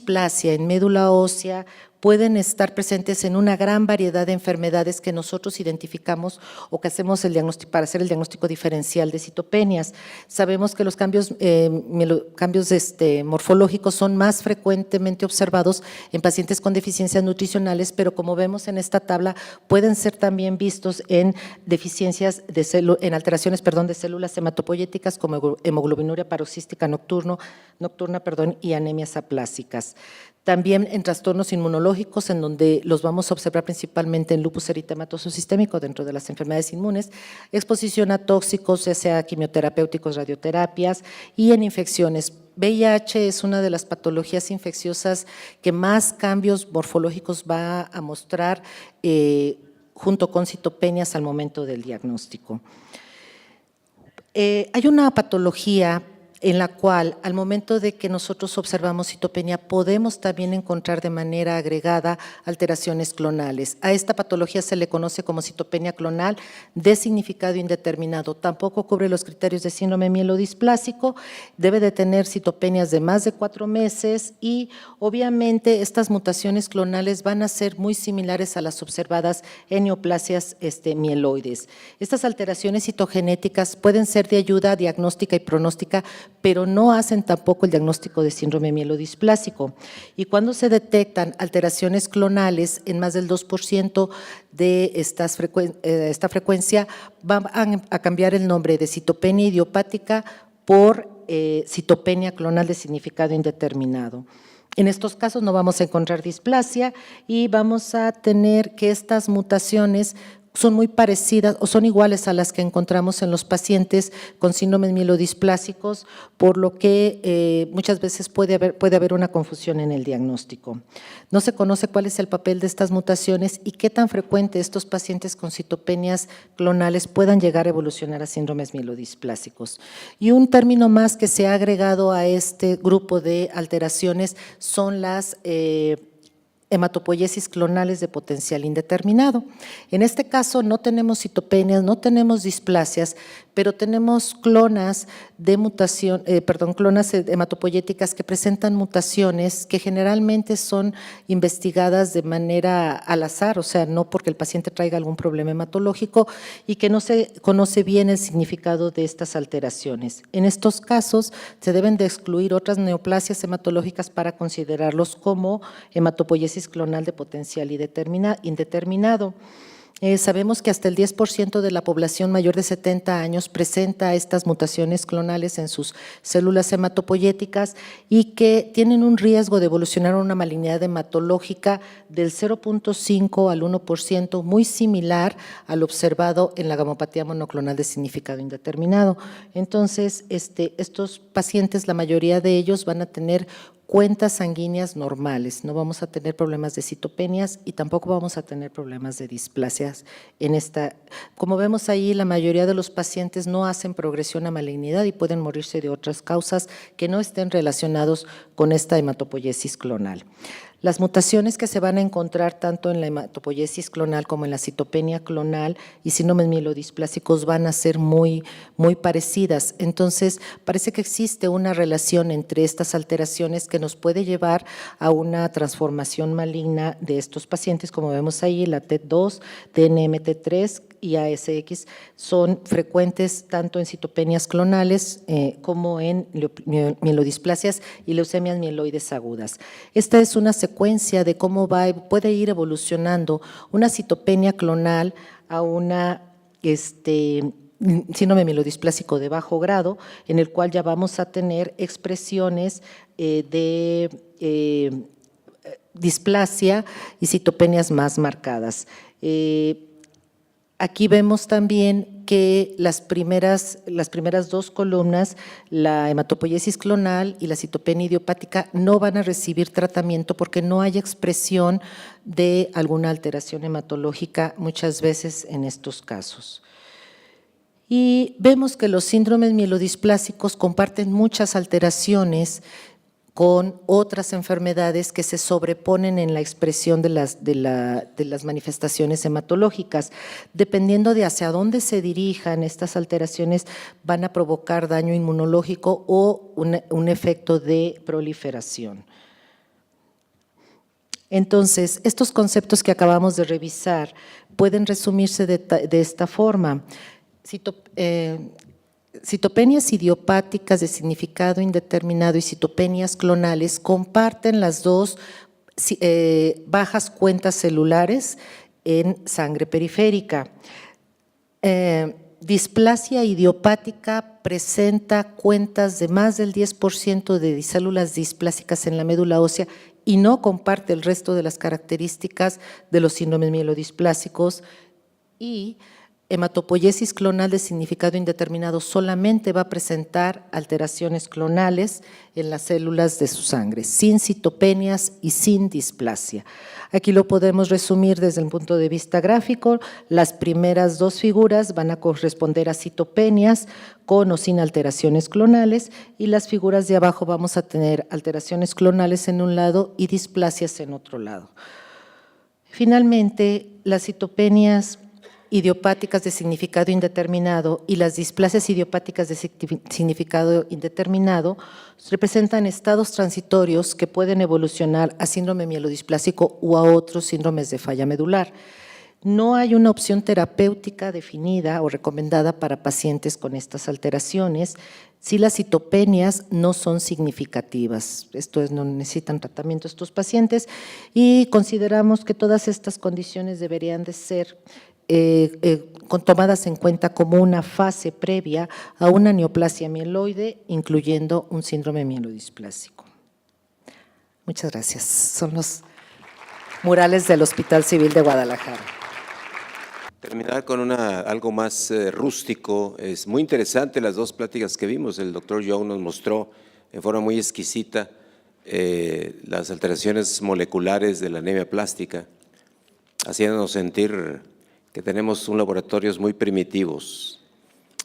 displasia en médula ósea pueden estar presentes en una gran variedad de enfermedades que nosotros identificamos o que hacemos el diagnóstico para hacer el diagnóstico diferencial de citopenias. Sabemos que los cambios morfológicos son más frecuentemente observados en pacientes con deficiencias nutricionales, pero como vemos en esta tabla, pueden ser también vistos en deficiencias en alteraciones de células hematopoyéticas como hemoglobinuria paroxística nocturna y anemias aplásicas. También en trastornos inmunológicos, en donde los vamos a observar principalmente en lupus eritematoso sistémico dentro de las enfermedades inmunes, exposición a tóxicos, ya sea quimioterapéuticos, radioterapias, y en infecciones. VIH es una de las patologías infecciosas que más cambios morfológicos va a mostrar junto con citopenias al momento del diagnóstico. Hay una patología en la cual al momento de que nosotros observamos citopenia podemos también encontrar de manera agregada alteraciones clonales. A esta patología se le conoce como citopenia clonal de significado indeterminado. Tampoco cubre los criterios de síndrome mielodisplásico, debe de tener citopenias de más de 4 meses y obviamente estas mutaciones clonales van a ser muy similares a las observadas en neoplasias mieloides. Estas alteraciones citogenéticas pueden ser de ayuda diagnóstica y pronóstica, pero no hacen tampoco el diagnóstico de síndrome mielodisplásico. Y cuando se detectan alteraciones clonales en más del 2% de esta frecuencia, van a cambiar el nombre de citopenia idiopática por citopenia clonal de significado indeterminado. En estos casos no vamos a encontrar displasia y vamos a tener que estas mutaciones son muy parecidas o son iguales a las que encontramos en los pacientes con síndromes mielodisplásicos, por lo que muchas veces puede haber una confusión en el diagnóstico. No se conoce cuál es el papel de estas mutaciones y qué tan frecuente estos pacientes con citopenias clonales puedan llegar a evolucionar a síndromes mielodisplásicos. Y un término más que se ha agregado a este grupo de alteraciones son las hematopoiesis clonales de potencial indeterminado. En este caso no tenemos citopenias, no tenemos displasias, pero tenemos clonas de mutación, clonas hematopoyéticas que presentan mutaciones que generalmente son investigadas de manera al azar, o sea, no porque el paciente traiga algún problema hematológico y que no se conoce bien el significado de estas alteraciones. En estos casos se deben de excluir otras neoplasias hematológicas para considerarlos como hematopoiesis clonal de potencial indeterminado. Sabemos que hasta el 10% de la población mayor de 70 años presenta estas mutaciones clonales en sus células hematopoyéticas y que tienen un riesgo de evolucionar a una malignidad hematológica del 0.5 al 1%, muy similar al observado en la gamopatía monoclonal de significado indeterminado. Entonces, estos pacientes, la mayoría de ellos van a tener cuentas sanguíneas normales, no vamos a tener problemas de citopenias y tampoco vamos a tener problemas de displasias en esta. Como vemos ahí, la mayoría de los pacientes no hacen progresión a malignidad y pueden morirse de otras causas que no estén relacionados con esta hematopoiesis clonal. Las mutaciones que se van a encontrar tanto en la hematopoiesis clonal como en la citopenia clonal y síndromes mielodisplásicos van a ser muy parecidas. Entonces, parece que existe una relación entre estas alteraciones que nos puede llevar a una transformación maligna de estos pacientes, como vemos ahí, la TET2, DNMT3 y ASX son frecuentes tanto en citopenias clonales como en mielodisplasias y leucemias mieloides agudas. Esta es una secuencia de cómo puede ir evolucionando una citopenia clonal a una síndrome mielodisplásico de bajo grado, en el cual ya vamos a tener expresiones de displasia y citopenias más marcadas. Aquí vemos también que las primeras dos columnas, la hematopoiesis clonal y la citopenia idiopática, no van a recibir tratamiento porque no hay expresión de alguna alteración hematológica muchas veces en estos casos. Y vemos que los síndromes mielodisplásicos comparten muchas alteraciones con otras enfermedades que se sobreponen en la expresión de las manifestaciones hematológicas. Dependiendo de hacia dónde se dirijan, estas alteraciones van a provocar daño inmunológico o un efecto de proliferación. Entonces, estos conceptos que acabamos de revisar pueden resumirse de esta forma. Citopenias idiopáticas de significado indeterminado y citopenias clonales comparten las dos bajas cuentas celulares en sangre periférica. Displasia idiopática presenta cuentas de más del 10% de células displásicas en la médula ósea y no comparte el resto de las características de los síndromes mielodisplásicos, y hematopoiesis clonal de significado indeterminado solamente va a presentar alteraciones clonales en las células de su sangre, sin citopenias y sin displasia. Aquí lo podemos resumir desde el punto de vista gráfico. Las primeras dos figuras van a corresponder a citopenias con o sin alteraciones clonales, y las figuras de abajo vamos a tener alteraciones clonales en un lado y displasias en otro lado. Finalmente, las citopenias idiopáticas de significado indeterminado y las displasias idiopáticas de significado indeterminado representan estados transitorios que pueden evolucionar a síndrome mielodisplásico u a otros síndromes de falla medular. No hay una opción terapéutica definida o recomendada para pacientes con estas alteraciones si las citopenias no son significativas. Esto es, no necesitan tratamiento estos pacientes, y consideramos que todas estas condiciones deberían de ser tomadas en cuenta como una fase previa a una neoplasia mieloide, incluyendo un síndrome mielodisplásico. Muchas gracias. Son los murales del Hospital Civil de Guadalajara. Terminar con algo más rústico. Es muy interesante las dos pláticas que vimos. El doctor Young nos mostró en forma muy exquisita las alteraciones moleculares de la anemia plástica, haciéndonos sentir que tenemos laboratorios muy primitivos.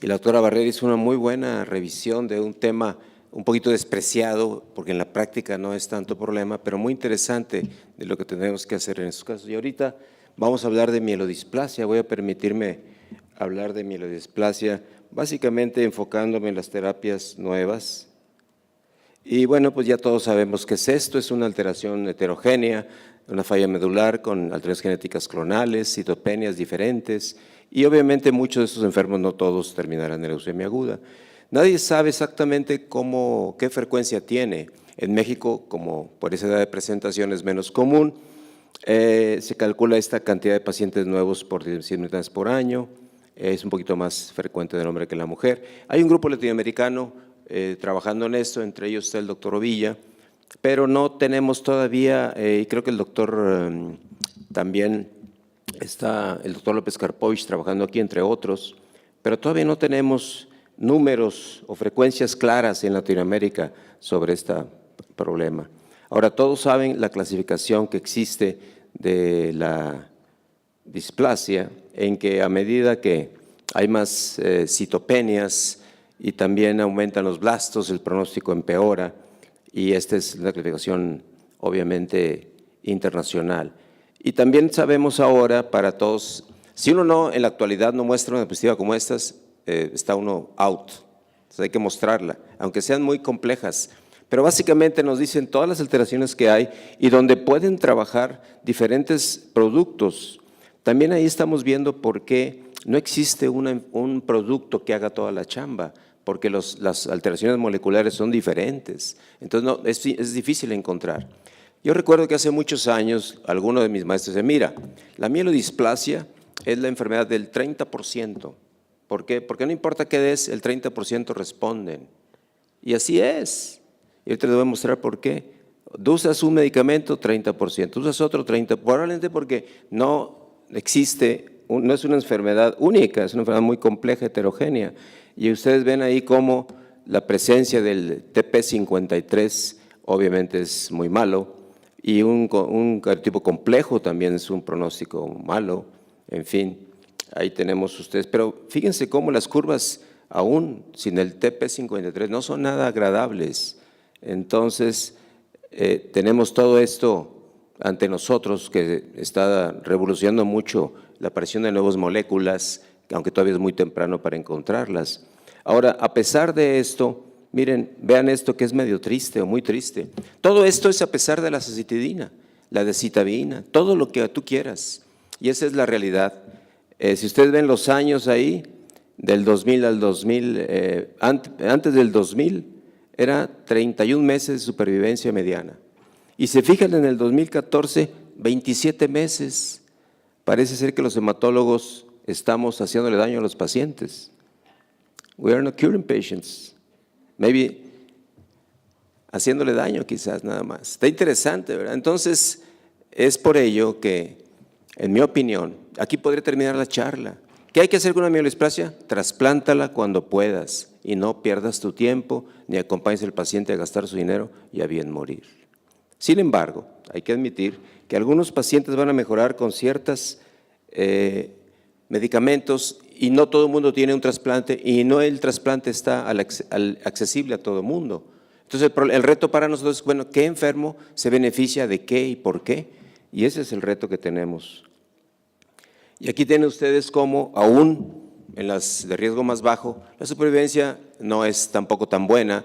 Y la doctora Barrera hizo una muy buena revisión de un tema un poquito despreciado, porque en la práctica no es tanto problema, pero muy interesante de lo que tenemos que hacer en estos casos. Y ahorita vamos a hablar de mielodisplasia. Voy a permitirme hablar de mielodisplasia, básicamente enfocándome en las terapias nuevas. Y bueno, pues ya todos sabemos qué es esto. Es una alteración heterogénea, una falla medular con alteraciones genéticas clonales, citopenias diferentes, y obviamente muchos de estos enfermos, no todos, terminarán en leucemia aguda. Nadie sabe exactamente qué frecuencia tiene. En México, como por esa edad de presentación es menos común, se calcula esta cantidad de pacientes nuevos por 100 unidades por año. Es un poquito más frecuente en el hombre que en la mujer. Hay un grupo latinoamericano trabajando en esto, entre ellos está el doctor Ovilla, pero no tenemos todavía, y creo que el doctor también está, el doctor López Karpovich trabajando aquí, entre otros, pero todavía no tenemos números o frecuencias claras en Latinoamérica sobre este problema. Ahora, todos saben la clasificación que existe de la displasia, en que a medida que hay más citopenias y también aumentan los blastos, el pronóstico empeora, y esta es la clasificación obviamente internacional. Y también sabemos ahora para todos, si uno no en la actualidad no muestra una diapositiva como estas, está uno out. Entonces hay que mostrarla, aunque sean muy complejas. Pero básicamente nos dicen todas las alteraciones que hay y donde pueden trabajar diferentes productos. También ahí estamos viendo por qué no existe un producto que haga toda la chamba, porque las alteraciones moleculares son diferentes. Entonces es difícil encontrar. Yo recuerdo que hace muchos años alguno de mis maestros decía, mira, la mielodisplasia es la enfermedad del 30%. ¿Por qué? Porque no importa qué des, el 30% responden. Y así es. Y ahorita les voy a mostrar por qué. Usas un medicamento, 30%. Usas otro, 30%. Probablemente porque no existe, no es una enfermedad única, es una enfermedad muy compleja, heterogénea. Y ustedes ven ahí cómo la presencia del TP53 obviamente es muy malo, y un tipo complejo también es un pronóstico malo. En fin, ahí tenemos ustedes. Pero fíjense cómo las curvas, aún sin el TP53, no son nada agradables. Entonces, tenemos todo esto ante nosotros que está revolucionando mucho la aparición de nuevas moléculas, aunque todavía es muy temprano para encontrarlas. Ahora, a pesar de esto, miren, vean esto que es medio triste o muy triste. Todo esto es a pesar de la acitidina. la decitabina, todo lo que tú quieras. Y esa es la realidad. Si ustedes ven los años ahí, del 2000 al 2000, antes del 2000, era 31 meses de supervivencia mediana. Y se fijan en el 2014, 27 meses. Parece ser que los hematólogos estamos haciéndole daño a los pacientes. We are not curing patients. Maybe haciéndole daño quizás nada más. Está interesante, ¿verdad? Entonces, es por ello que, en mi opinión, aquí podría terminar la charla. ¿Qué hay que hacer con una mielodisplasia? Trasplántala cuando puedas y no pierdas tu tiempo ni acompañes al paciente a gastar su dinero y a bien morir. Sin embargo, hay que admitir que algunos pacientes van a mejorar con ciertos medicamentos y no todo el mundo tiene un trasplante y no el trasplante está accesible a todo el mundo. Entonces, el reto para nosotros es, bueno, ¿qué enfermo se beneficia de qué y por qué? Y ese es el reto que tenemos. Y aquí tienen ustedes cómo, aún en las de riesgo más bajo, la supervivencia no es tampoco tan buena.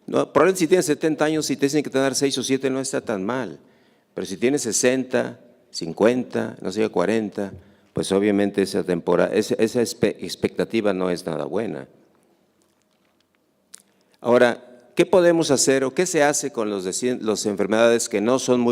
No, probablemente si tienes 70 años y te dicen que te van a dar 6 o 7 no está tan mal. Pero si tienes 60, 50, no sé, 40, pues obviamente esa expectativa no es nada buena. Ahora, ¿qué podemos hacer o qué se hace con las enfermedades que no son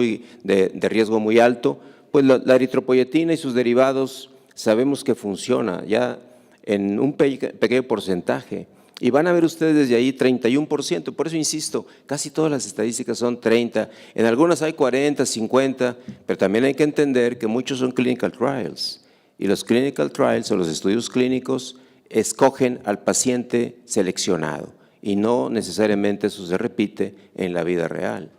de riesgo muy alto? Pues la eritropoyetina y sus derivados sabemos que funciona ya en un pequeño porcentaje. Y van a ver ustedes desde ahí 31%, por eso insisto, casi todas las estadísticas son 30, en algunas hay 40, 50, pero también hay que entender que muchos son clinical trials. Y los clinical trials o los estudios clínicos escogen al paciente seleccionado y no necesariamente eso se repite en la vida real.